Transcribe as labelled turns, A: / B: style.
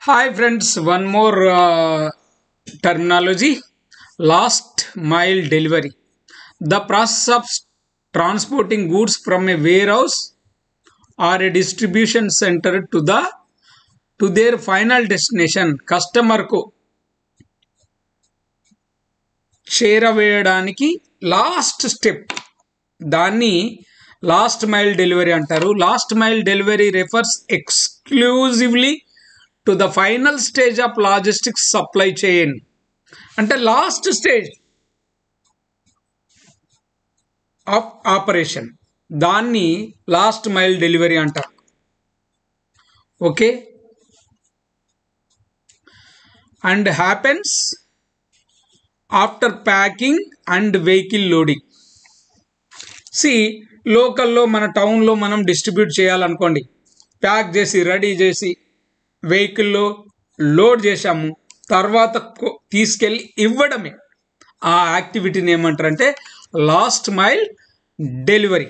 A: Hi friends, one more terminology, last mile delivery. The process of transporting goods from a warehouse or a distribution center to their final destination customer కు చేరవేయడానికి last step దాన్ని last mile delivery అంటారు. Last mile delivery refers exclusively to the final stage of logistics supply chain. అంటే last stage of operation, దాన్ని last mile delivery అంటారు. Okay, and happens after packing and vehicle loading. లోకల్లో మన టౌన్లో మనం distribute చేయాలనుకోండి, pack చేసి ready చేసి వెహికల్లో లోడ్ చేసాము, తర్వాత తీసుకెళ్ళి ఇవ్వడమే. ఆ యాక్టివిటీని ఏమంటారంటే లాస్ట్ మైల్ డెలివరీ.